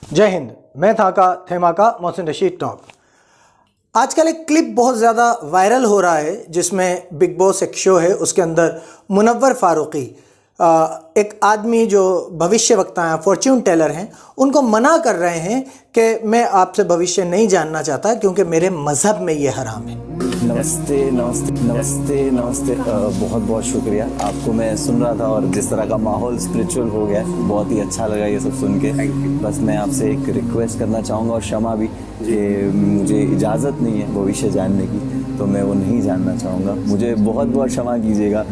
जय हिंद, मैं था का थेमा का मोहसिन रशीद टॉक। आजकल एक क्लिप बहुत ज़्यादा वायरल हो रहा है जिसमें बिग बॉस एक शो है, उसके अंदर मुनव्वर फारूकी एक आदमी जो भविष्य वक्ता हैं, फॉर्च्यून टेलर हैं, उनको मना कर रहे हैं कि मैं आपसे भविष्य नहीं जानना चाहता क्योंकि मेरे मज़हब में ये हराम है। नमस्ते नमस्ते नमस्ते नमस्ते, बहुत बहुत शुक्रिया। आपको मैं सुन रहा था और जिस तरह का माहौल स्पिरिचुअल हो गया है, बहुत ही अच्छा लगा ये सब सुन के। बस मैं आपसे एक रिक्वेस्ट करना चाहूँगा और क्षमा भी कि मुझे इजाज़त नहीं है भविष्य जानने की, तो मैं वो नहीं जानना चाहूँगा। मुझे बहुत बहुत क्षमा कीजिएगा।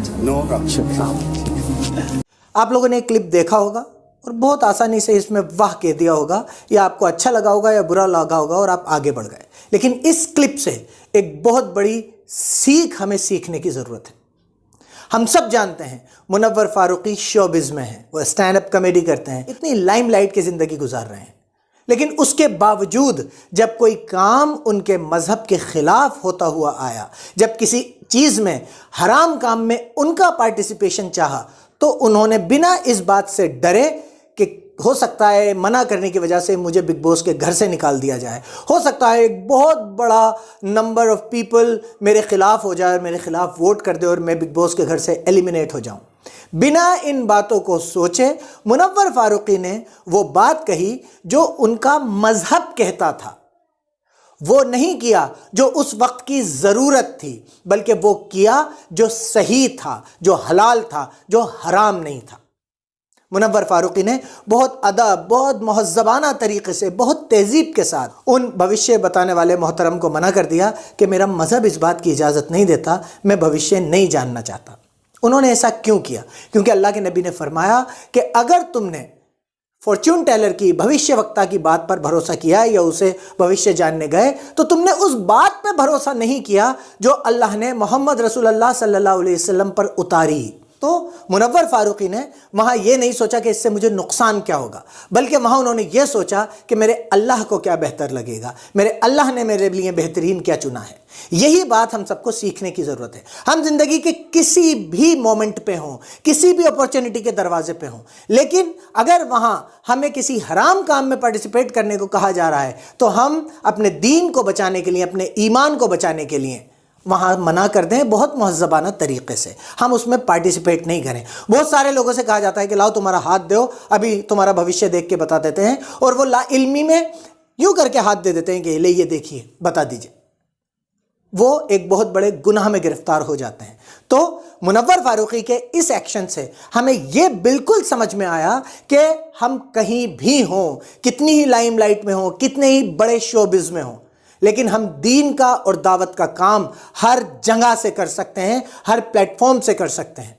आप लोगों ने एक क्लिप देखा होगा और बहुत आसानी से इसमें वाह कह दिया होगा, या आपको अच्छा लगा होगा या बुरा लगा होगा और आप आगे बढ़ गए। लेकिन इस क्लिप से एक बहुत बड़ी सीख हमें सीखने की ज़रूरत है। हम सब जानते हैं मुनव्वर फारूकी शोबिज़ में हैं, वो स्टैंड अप कॉमेडी करते हैं, इतनी लाइमलाइट की ज़िंदगी गुजार रहे हैं, लेकिन उसके बावजूद जब कोई काम उनके मज़हब के ख़िलाफ़ होता हुआ आया, जब किसी चीज़ में हराम काम में उनका पार्टिसिपेशन चाहा, तो उन्होंने बिना इस बात से डरे कि हो सकता है मना करने की वजह से मुझे बिग बॉस के घर से निकाल दिया जाए, हो सकता है एक बहुत बड़ा नंबर ऑफ पीपल मेरे ख़िलाफ़ हो जाए और मेरे ख़िलाफ़ वोट कर दे और मैं बिग बॉस के घर से एलिमिनेट हो जाऊं। बिना इन बातों को सोचे मुनव्वर फारूकी ने वो बात कही जो उनका मज़हब कहता था। वो नहीं किया जो उस वक्त की ज़रूरत थी, बल्कि वो किया जो सही था, जो हलाल था, जो हराम नहीं था। मुनव्वर फारूकी ने बहुत अदब, बहुत महज़्ज़बाना तरीक़े से, बहुत तहज़ीब के साथ उन भविष्य बताने वाले मोहतरम को मना कर दिया कि मेरा मज़हब इस बात की इजाज़त नहीं देता, मैं भविष्य नहीं जानना चाहता। उन्होंने ऐसा क्यों किया? क्योंकि अल्लाह के नबी ने फरमाया कि अगर तुमने फॉर्च्यून टेलर की, भविष्य वक्ता की बात पर भरोसा किया या उसे भविष्य जानने गए, तो तुमने उस बात पर भरोसा नहीं किया जो अल्लाह ने मोहम्मद रसूलुल्लाह सल्लल्लाहु अलैहि वसल्लम पर उतारी। तो मुनव्वर फारूकी ने वहाँ ये नहीं सोचा कि इससे मुझे नुकसान क्या होगा, बल्कि वहाँ उन्होंने ये सोचा कि मेरे अल्लाह को क्या बेहतर लगेगा, मेरे अल्लाह ने मेरे लिए बेहतरीन क्या चुना है। यही बात हम सबको सीखने की ज़रूरत है। हम ज़िंदगी के किसी भी मोमेंट पे हों, किसी भी अपॉर्चुनिटी के दरवाजे पे हों, लेकिन अगर वहाँ हमें किसी हराम काम में पार्टिसिपेट करने को कहा जा रहा है, तो हम अपने दीन को बचाने के लिए, अपने ईमान को बचाने के लिए वहाँ मना कर दें बहुत महज़्ज़बाना तरीक़े से, हम उसमें पार्टिसिपेट नहीं करें। बहुत सारे लोगों से कहा जाता है कि लाओ तुम्हारा हाथ दो, अभी तुम्हारा भविष्य देख के बता देते हैं, और वो ला इल्मी में यूँ करके हाथ दे देते हैं कि ले ये देखिए बता दीजिए। वो एक बहुत बड़े गुनाह में गिरफ्तार हो जाते हैं। तो मुनव्वर फारूकी के इस एक्शन से हमें ये बिल्कुल समझ में आया कि हम कहीं भी हों, कितनी ही लाइमलाइट में हों, कितने ही बड़े शोबिज़ में हों, लेकिन हम दीन का और दावत का काम हर जगह से कर सकते हैं, हर प्लेटफॉर्म से कर सकते हैं।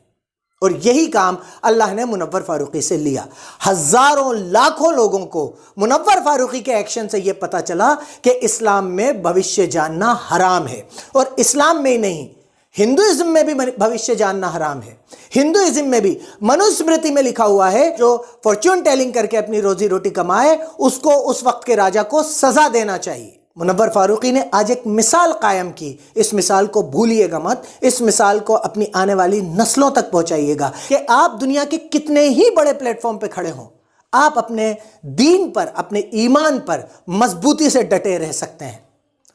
और यही काम अल्लाह ने मुनव्वर फारूकी से लिया। हज़ारों लाखों लोगों को मुनव्वर फारूकी के एक्शन से यह पता चला कि इस्लाम में भविष्य जानना हराम है। और इस्लाम में ही नहीं, हिंदुइज्म में भी भविष्य जानना हराम है। हिंदुइज्म में भी मनुस्मृति में लिखा हुआ है, जो फॉर्च्यून टेलिंग करके अपनी रोजी रोटी कमाए उसको उस वक्त के राजा को सज़ा देना चाहिए। मुनव्वर फारूकी ने आज एक मिसाल कायम की। इस मिसाल को भूलिएगा मत, इस मिसाल को अपनी आने वाली नस्लों तक पहुंचाइएगा कि आप दुनिया के कितने ही बड़े प्लेटफॉर्म पे खड़े हों, आप अपने दीन पर, अपने ईमान पर मजबूती से डटे रह सकते हैं।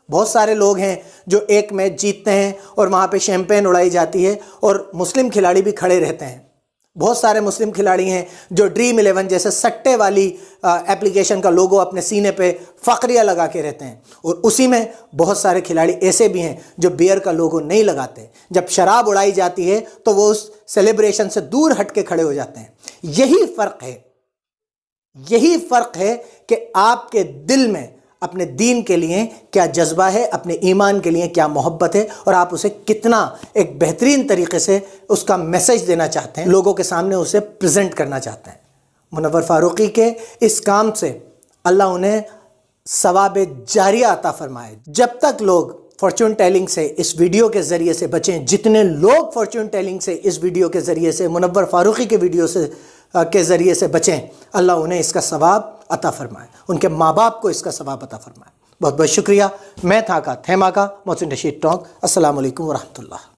बहुत सारे लोग हैं जो एक मैच जीतते हैं और वहाँ पे शैंपेन उड़ाई जाती है और मुस्लिम खिलाड़ी भी खड़े रहते हैं। बहुत सारे मुस्लिम खिलाड़ी हैं जो ड्रीम 11 जैसे सट्टे वाली एप्लीकेशन का लोगो अपने सीने पे फ़ख्रिया लगा के रहते हैं, और उसी में बहुत सारे खिलाड़ी ऐसे भी हैं जो बियर का लोगो नहीं लगाते। जब शराब उड़ाई जाती है तो वो उस सेलिब्रेशन से दूर हट के खड़े हो जाते हैं। यही फ़र्क है कि आपके दिल में अपने दीन के लिए क्या जज्बा है, अपने ईमान के लिए क्या मोहब्बत है, और आप उसे कितना एक बेहतरीन तरीके से उसका मैसेज देना चाहते हैं, लोगों के सामने उसे प्रेजेंट करना चाहते हैं। मुनव्वर फारूकी के इस काम से अल्लाह उन्हें सवाब जारिया अता फरमाए। जब तक लोग फॉर्च्यून टेलिंग से इस वीडियो के ज़रिए से बचें, जितने लोग फॉर्च्यून टेलिंग से इस वीडियो के ज़रिए से, मुनव्वर फारूकी के वीडियो से के ज़रिए से बचें, अल्लाह उन्हें इसका सवाब अता फरमाए, उनके माँ बाप को इसका सवाब अता फरमाए। बहुत बहुत शुक्रिया। मैं था का थेमा का मोहसिन रशीद टॉक। अस्सलाम वालेकुम व रहमतुल्लाह।